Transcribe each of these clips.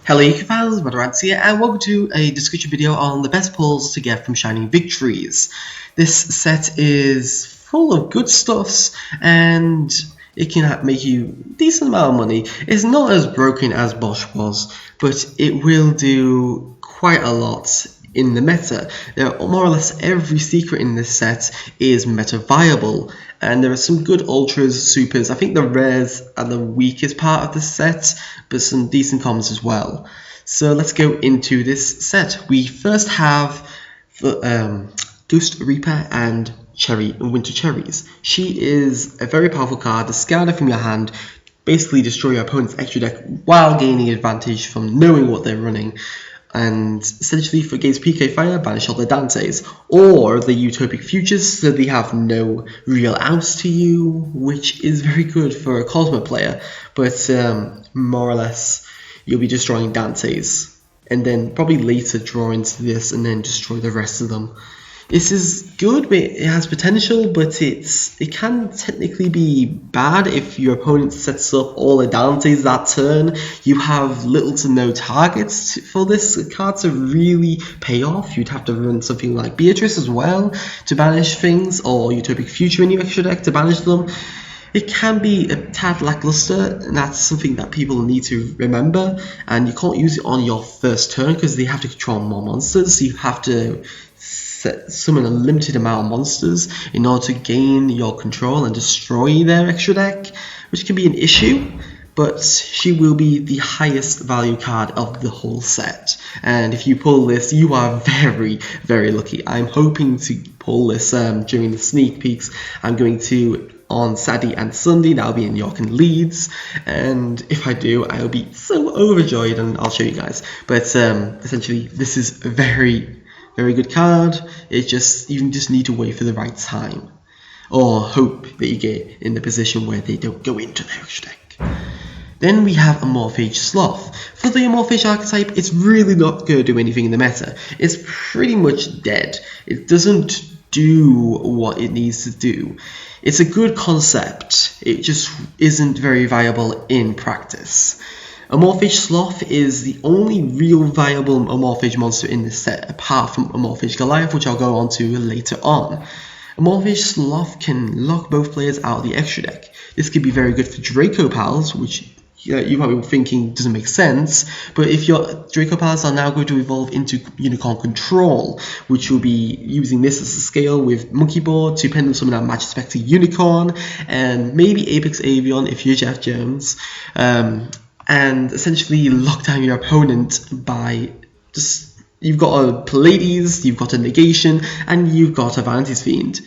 Hello YgoPros, here, and welcome to a discussion video on the best pulls to get from Shining Victories. This set is full of good stuffs, and it can make you a decent amount of money. It's not as broken as Bosch was, but it will do quite a lot in the meta. More or less every secret in this set is meta viable, and there are some good ultras, supers. I think the rares are the weakest part of the set, but some decent commons as well. So let's go into this set. We first have Ghost Reaper and Winter Cherries. She is a very powerful card. Discard her from your hand, basically destroy your opponent's extra deck while gaining advantage from knowing what they're running. And essentially for against PK Fire, banish all the Dantes or the Utopic Futures, so they have no real outs to you, which is very good for a Cosmo player. But more or less, you'll be destroying Dantes, and then probably later draw into this and then destroy the rest of them. This is good, but it has potential, but it can technically be bad if your opponent sets up all the Dantes that turn. You have little to no targets for this card to really pay off. You'd have to run something like Beatrice as well to banish things, or Utopic Future in your extra deck to banish them. It can be a tad lackluster, and that's something that people need to remember. And you can't use it on your first turn because they have to control more monsters, so you have to summon a limited amount of monsters in order to gain your control and destroy their extra deck, which can be an issue. But she will be the highest value card of the whole set, and if you pull this, you are very, very lucky. I'm hoping to pull this during the sneak peeks. I'm going to on Saturday and Sunday. That'll be in York and Leeds, and if I do, I'll be so overjoyed, and I'll show you guys. But essentially, this is a very good card. You just need to wait for the right time, or hope that you get in the position where they don't go into their extra deck. Then we have Amorphous Sloth. For the Amorphous archetype, it's really not going to do anything in the meta. It's pretty much dead. It doesn't do what it needs to do. It's a good concept, it just isn't very viable in practice. Amorphous Sloth is the only real viable Amorphous monster in this set, apart from Amorphous Goliath, which I'll go on to later on. Amorphous Sloth can lock both players out of the extra deck. This could be very good for Draco-Pals, which you might be thinking doesn't make sense, but if your Draco-Pals are now going to evolve into Unicorn Control, which will be using this as a scale with Monkey Board to Pendulum Summon that matches spec to Unicorn, and maybe Apex Avion if you're Jeff Jones, and essentially lock down your opponent by just, you've got a Pallades, you've got a Negation, and you've got a Vanity's Fiend.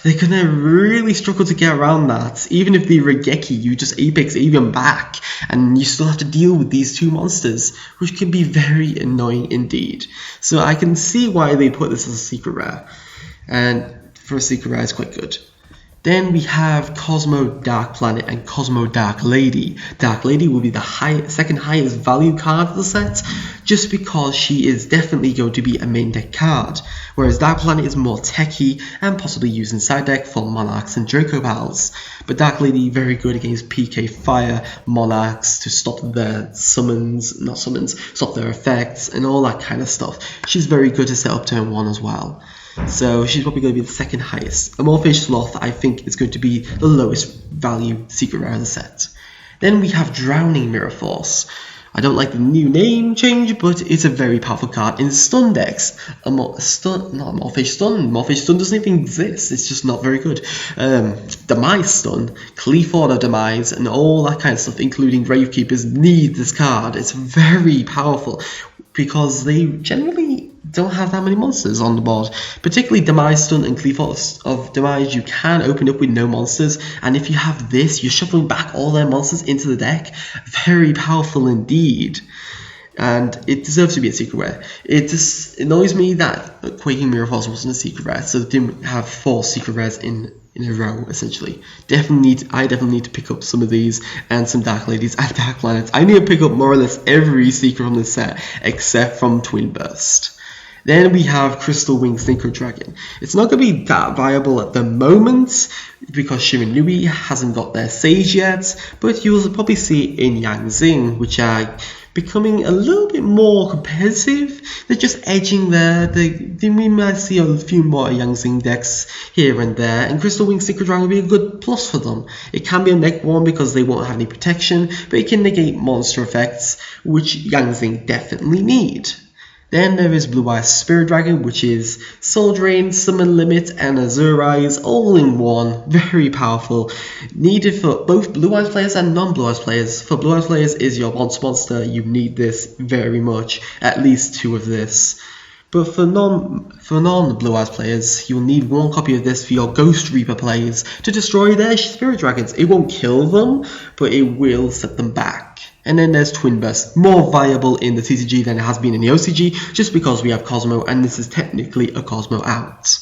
They're gonna really struggle to get around that. Even if they Regeki, you just Apex Avian back, and you still have to deal with these two monsters, which can be very annoying indeed. So I can see why they put this as a secret rare, and for a secret rare, it's quite good. Then we have Cosmo Dark Planet and Cosmo Dark Lady. Dark Lady will be the second highest value card of the set, just because she is definitely going to be a main deck card, whereas Dark Planet is more techy and possibly used in side deck for Monarchs and Draco-Pals. But Dark Lady very good against PK Fire, Monarchs to stop their stop their effects and all that kind of stuff. She's very good to set up turn 1 as well. So she's probably going to be the second highest. Amorphous Sloth, I think, is going to be the lowest value secret rare of the set. Then we have Drowning Mirror Force. I don't like the new name change, but it's a very powerful card in stun decks. Amorphous Stun doesn't even exist, it's just not very good. Demise Stun, Cleaford of Demise, and all that kind of stuff, including Gravekeepers, need this card. It's very powerful, because they generally don't have that many monsters on the board. Particularly Demise Stun and Cleaford of Demise, you can open up with no monsters, and if you have this, you're shuffling back all their monsters into the deck. Very powerful indeed, and it deserves to be a secret rare. It just annoys me that Quaking Mirror Force wasn't a secret rare, so they didn't have 4 secret rares in a row, essentially. I definitely need to pick up some of these, and some Dark Ladies and Dark Planets. I need to pick up more or less every secret from this set, except from Twin Burst. Then we have Crystal Wing Synchro Dragon. It's not going to be that viable at the moment because Shiranui hasn't got their Sage yet, but you'll probably see it in Yang Zing, which are becoming a little bit more competitive. They're just edging there. We might see a few more Yang Zing decks here and there, and Crystal Wing Synchro Dragon will be a good plus for them. It can be a neg 1 because they won't have any protection, but it can negate monster effects, which Yang Zing definitely need. Then there is Blue Eyes Spirit Dragon, which is Soul Drain, Summon Limit, and Azure Eyes all in one. Very powerful. Needed for both Blue Eyes players and non-Blue Eyes players. For Blue Eyes players is your monster. You need this very much. At least 2 of this. But for non-Blue Eyes players, you'll need 1 copy of this for your Ghost Reaper players to destroy their Spirit Dragons. It won't kill them, but it will set them back. And then there's Twin Burst, more viable in the TCG than it has been in the OCG, just because we have Cosmo, and this is technically a Cosmo out.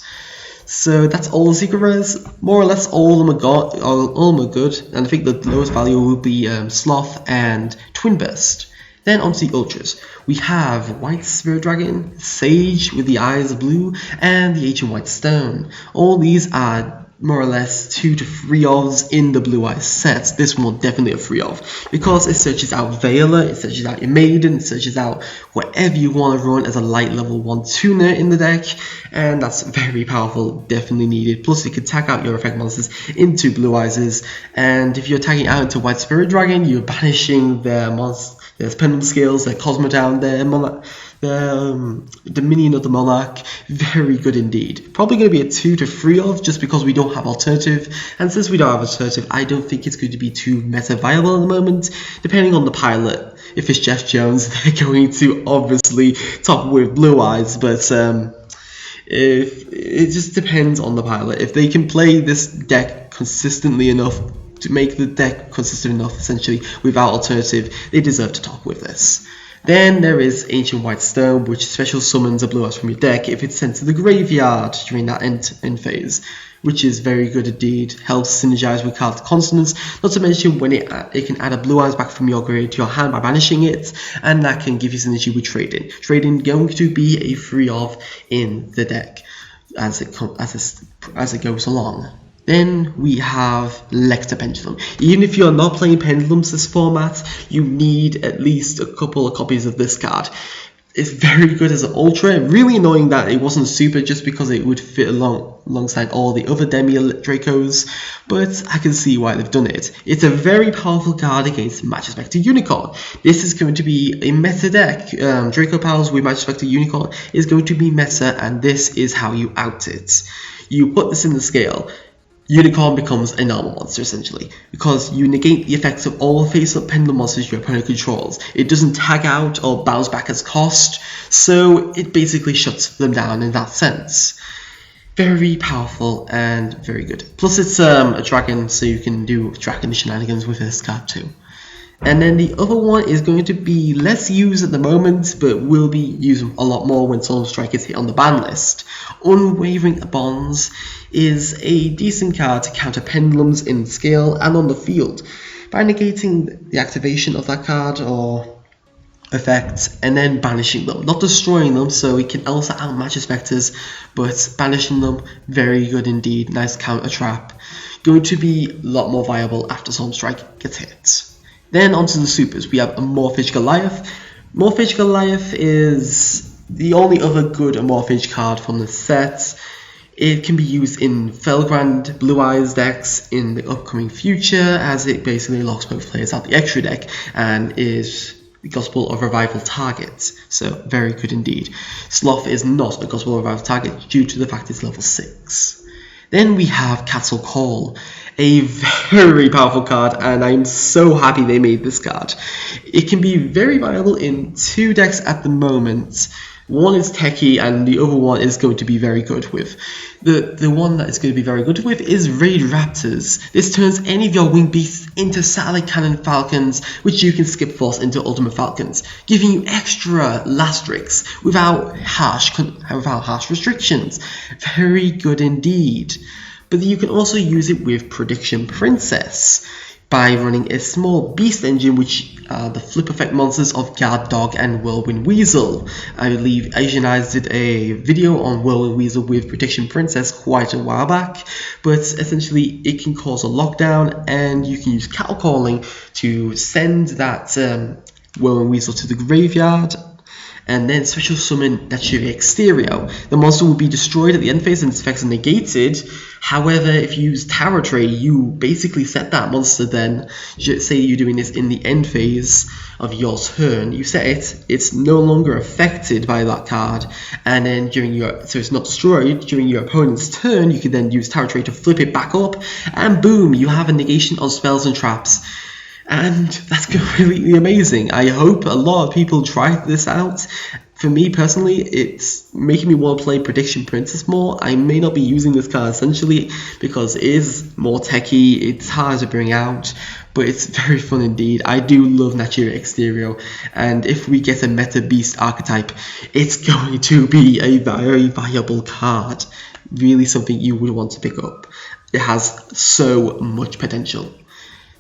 So that's all the secret rares. More or less all of them are good, and I think the lowest value will be Sloth and Twin Burst. Then onto the Ultras. We have White Spirit Dragon, Sage with the eyes of blue, and the Ancient White Stone. All these are more or less 2 to 3 ofs in the Blue Eyes set. This one definitely a 3 of, because it searches out Veiler, it searches out your Maiden, it searches out whatever you want to run as a light level 1 tuner in the deck, and that's very powerful, definitely needed. Plus you can tag out your effect monsters into Blue Eyes, and if you're tagging out into White Spirit Dragon, you're banishing their pendulum skills, their Cosmo down, the minion of the Monarch. Very good indeed. Probably going to be a 2 to 3 of, just because we don't have alternative, and since we don't have alternative, I don't think it's going to be too meta viable at the moment. Depending on the pilot, if it's Jeff Jones, they're going to obviously top with Blue Eyes, but if it just depends on the pilot. If they can play this deck consistently enough to make the deck consistent enough, essentially, without alternative, they deserve to top with this. Then there is Ancient White Stone, which special summons a Blue Eyes from your deck if it's sent to the graveyard during that end phase, which is very good indeed. Helps synergize with card consonants, not to mention when it can add a Blue Eyes back from your graveyard to your hand by banishing it, and that can give you synergy with Trading. Trading going to be a 3 of in the deck as it goes along. Then we have Lexa Pendulum. Even if you're not playing Pendulums this format, you need at least a couple of copies of this card. It's very good as an Ultra. Really annoying that it wasn't Super, just because it would fit alongside all the other Demi Dracos, but I can see why they've done it. It's a very powerful card against Match Spectre Unicorn. This is going to be a meta deck. Draco-Pals with Match Spectre Unicorn is going to be meta, and this is how you out it. You put this in the scale. Unicorn becomes a normal monster, essentially, because you negate the effects of all face-up pendulum monsters your opponent controls. It doesn't tag out or bounce back as cost, so it basically shuts them down in that sense. Very powerful and very good. Plus it's a dragon, so you can do dragon shenanigans with this card too. And then the other one is going to be less used at the moment, but will be used a lot more when Solemn Strike is hit on the ban list. Unwavering Bonds is a decent card to counter pendulums in scale and on the field by negating the activation of that card or effect and then banishing them. Not destroying them, so it can also outmatch Spectres, but banishing them, very good indeed. Nice counter trap. Going to be a lot more viable after Solemn Strike gets hit. Then onto the supers, we have Amorphous Goliath. Amorphous Goliath is the only other good Amorphous card from the set. It can be used in Felgrand Blue Eyes decks in the upcoming future, as it basically locks both players out the extra deck and is the Gospel of Revival target. So very good indeed. Sloth is not a Gospel of Revival target due to the fact it's level 6. Then we have Castle Call, a very powerful card, and I'm so happy they made this card. It can be very viable in 2 decks at the moment. One is techie and the other one is going to be very good with. The one that is going to be very good with is Raid Raptors. This turns any of your winged beasts into satellite cannon falcons, which you can skip force into ultimate falcons, giving you extra lastrix without harsh restrictions. Very good indeed. But you can also use it with Prediction Princess by running a small beast engine, which are the flip effect monsters of Guard Dog and Whirlwind Weasel. I believe Asian Eyes did a video on Whirlwind Weasel with Prediction Princess quite a while back, but essentially it can cause a lockdown and you can use Cattle Calling to send that Whirling Weasel to the graveyard, and then special summon Naturi Exterio. The monster will be destroyed at the end phase and its effects are negated. However, if you use Tower Trade, you basically set that monster then, say you're doing this in the end phase of your turn, you set it, it's no longer affected by that card, and then so it's not destroyed, during your opponent's turn, you can then use Tower Trade to flip it back up, and boom, you have a negation on spells and traps. And that's completely amazing. I hope a lot of people try this out. For me personally, it's making me want to play Prediction Princess more. I may not be using this card essentially because it is more techy, it's hard to bring out, but it's very fun indeed. I do love Naturi Exterio, and if we get a Meta Beast archetype, it's going to be a very viable card. Really something you would want to pick up. It has so much potential.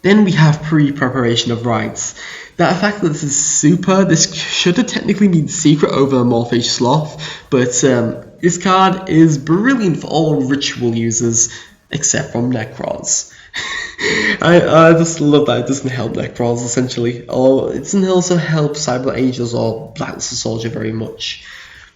Then we have Pre-Preparation of Rites. The fact that this is super, this should have technically been secret over Amorphous Sloth, but this card is brilliant for all ritual users, except from Necrons. I just love that it doesn't help Necrons, essentially, or it doesn't also help Cyber Angels or Blacklisted Soldier very much.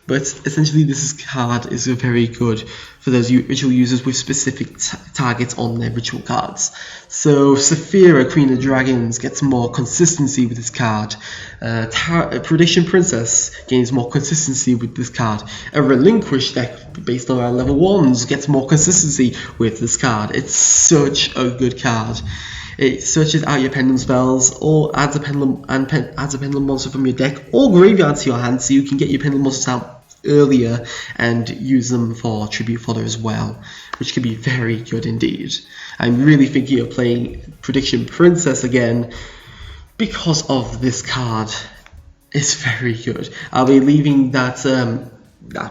But essentially this card is very good for those ritual users with specific targets on their ritual cards. So Saphira, Queen of Dragons, gets more consistency with this card. Prediction Princess gains more consistency with this card. A Relinquish deck based on our level 1s gets more consistency with this card. It's such a good card. It searches out your pendulum spells, or adds a pendulum adds a pendulum monster from your deck or graveyard to your hand, so you can get your pendulum monsters out earlier and use them for tribute fodder as well, which can be very good indeed. I'm really thinking of playing Prediction Princess again because of this card. It's very good. I'll be leaving that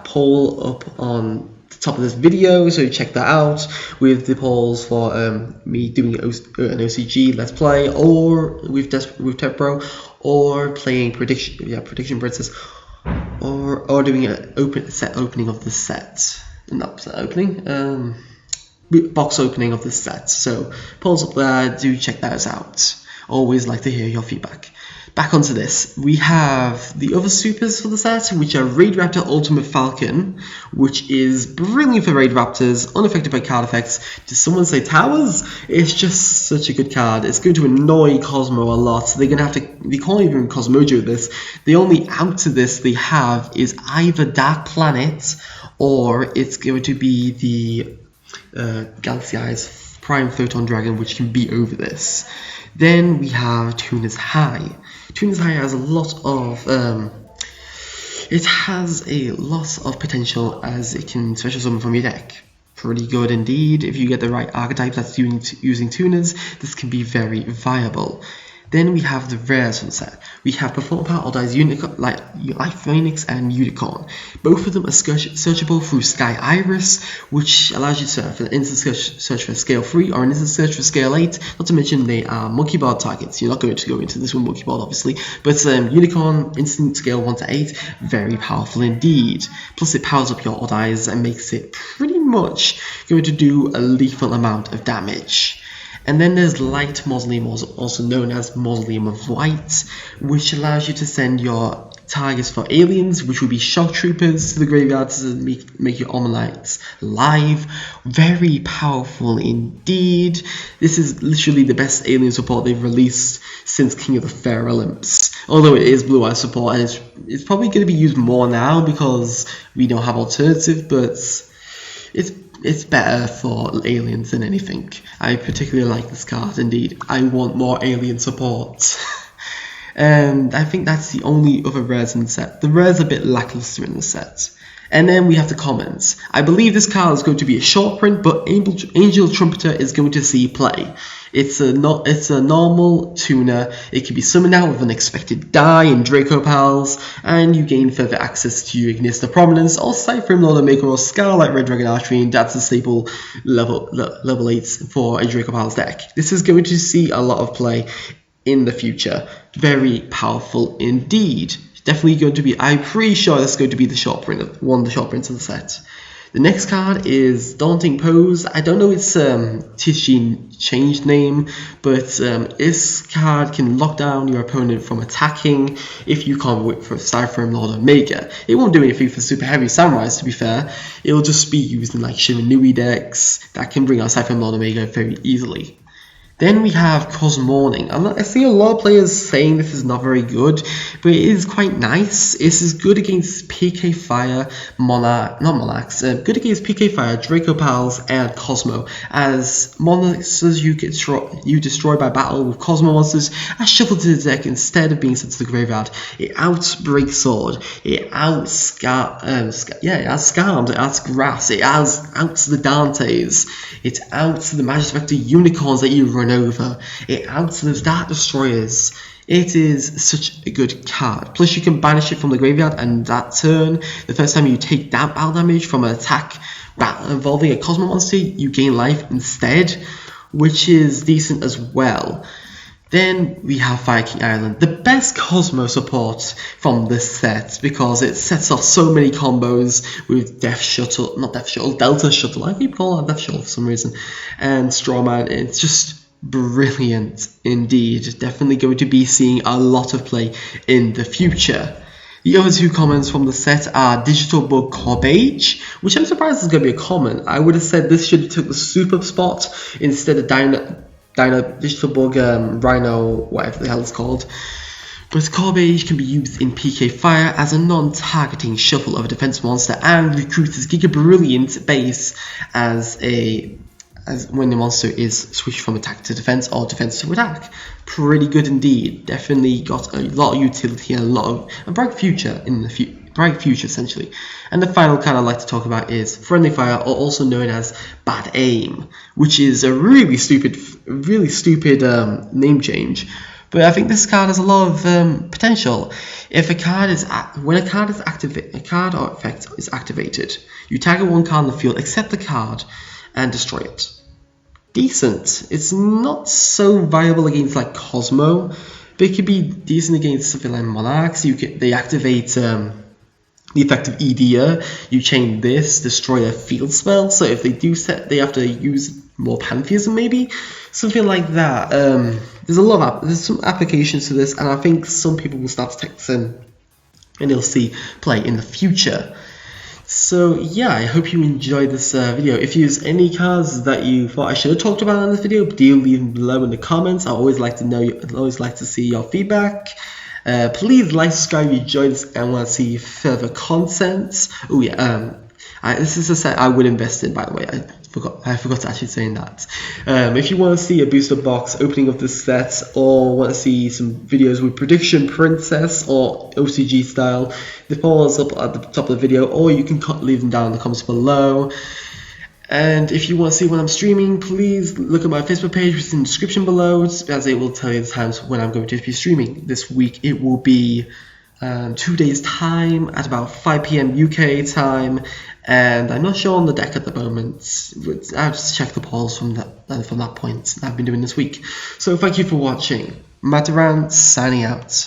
poll up on top of this video, so check that out with the polls for me doing an OCG Let's Play, or with DevPro, or playing Prediction Princess, or doing an opening of the set. Not set opening, box opening of the set. So polls up there, do check those out. Always like to hear your feedback. Back onto this, we have the other supers for the set, which are Raid Raptor Ultimate Falcon, which is brilliant for Raid Raptors, unaffected by card effects. Did someone say towers? It's just such a good card. It's going to annoy Cosmo a lot. They're gonna have to. They can't even Cosmojo this. The only out to this they have is either Dark Planet, or it's going to be the Galaxy Eyes Prime Photon Dragon, which can be over this. Then we have Tuna's High. Tuna's High has a lot of potential, as it can special summon from your deck. Pretty good indeed. If you get the right archetype that's using Tunas, this can be very viable. Then we have the rares from the set. We have Perform Power or Dies Unicorn, like Life Phoenix and Unicorn. Both of them are searchable through Sky Iris, which allows you to search for an instant search for scale 3 or an instant search for scale 8. Not to mention they are monkey bar targets. You're not going to go into this one monkey bar, obviously, but Unicorn instant scale 1 to 8, very powerful indeed. Plus it powers up your odd eyes and makes it pretty much going to do a lethal amount of damage. And then there's Light Mausoleum, also known as Mausoleum of Light, which allows you to send your targets for aliens, which would be Shock Troopers, to the graveyard to make your Omalites live. Very powerful indeed. This is literally the best alien support they've released since King of the Fair Olymps. Although it is Blue Eye support, and it's probably going to be used more now because we don't have alternative, but it's better for aliens than anything. I particularly like this card indeed. I want more alien support. And I think that's the only other rares in the set. The rares are a bit lackluster in the set. And then we have the comments. I believe this card is going to be a short print, but Angel Trumpeter is going to see play. It's a normal tuner. It can be summoned out with Unexpected Die and Draco-Pals, and you gain further access to Ignista Prominence, or Cypher Lord Maker, or Scarlet Red Dragon Archery, and that's a staple level 8 for a Draco-Pals deck. This is going to see a lot of play in the future. Very powerful indeed. Definitely going to be, I'm pretty sure that's going to be the short print, one of the short prints of the set. The next card is Daunting Pose. I don't know its TCG changed name, but this card can lock down your opponent from attacking if you can't wait for Cypher Lord Omega. It won't do anything for super heavy samurais, to be fair. It'll just be used in like Shiranui decks that can bring out Cypher Lord Omega very easily. Then we have Cosmorning. I see a lot of players saying this is not very good, but it is quite nice. This is good against PK Fire, good against PK Fire, Draco-Pals, and Cosmo. As monsters you destroy by battle with Cosmo Monsters are shuffled to the deck instead of being sent to the graveyard. It outs Break Sword, it outs it has Scarmed, it outs Grass, it outs the Dantes, it outs the Magic Vector Unicorns that you run over. It outs those Dark Destroyers. It is such a good card. Plus you can banish it from the graveyard, and that turn, the first time you take that battle damage from an attack involving a Cosmo Monster, you gain life instead, which is decent as well. Then we have Fire King Island, the best Cosmo support from this set, because it sets off so many combos with Delta Shuttle, I keep calling it Death Shuttle for some reason, and Strawman. It's just brilliant indeed. Definitely going to be seeing a lot of play in the future. The other two commons from the set are Digital Bug Beige, which I'm surprised is going to be a common. I would have said this should have took the super spot instead of Digital Bug Rhino, whatever the hell it's called. But Beige can be used in PK Fire as a non-targeting shuffle of a defense monster and recruits its Giga Brilliant base as when the monster is switched from attack to defense or defense to attack. Pretty good indeed. Definitely got a lot of utility and a bright future in the bright future essentially. And the final card I'd like to talk about is Friendly Fire, or also known as Bad Aim, which is a really stupid name change. But I think this card has a lot of potential. If when a card or effect is activated, you target one card in the field, accept the card, and destroy it. Decent. It's not so viable against like Cosmo, but it could be decent against something like Monarchs. They activate the effect of Edia. You chain this, destroy a field spell. So if they do they have to use more Pantheism, maybe something like that. There's some applications to this, and I think some people will start to text in, and you'll see play in the future. So yeah, I hope you enjoyed this video. If you use any cards that you thought I should have talked about in this video, do leave them below in the comments. I always like to know. I'd always like to see your feedback. Please like, subscribe if you enjoyed this and want to see further content. Oh yeah, this is a set I would invest in, by the way. I forgot to actually say that. If you want to see a booster box opening of this set, or want to see some videos with Prediction Princess or OCG style, the poll is up at the top of the video, or you can leave them down in the comments below. And if you want to see when I'm streaming, please look at my Facebook page, which is in the description below, as it will tell you the times when I'm going to be streaming. This week it will be 2 days time at about 5 PM UK time, and I'm not sure on the deck at the moment. I have to check the polls from that point I've been doing this week. So thank you for watching. Mataran signing out.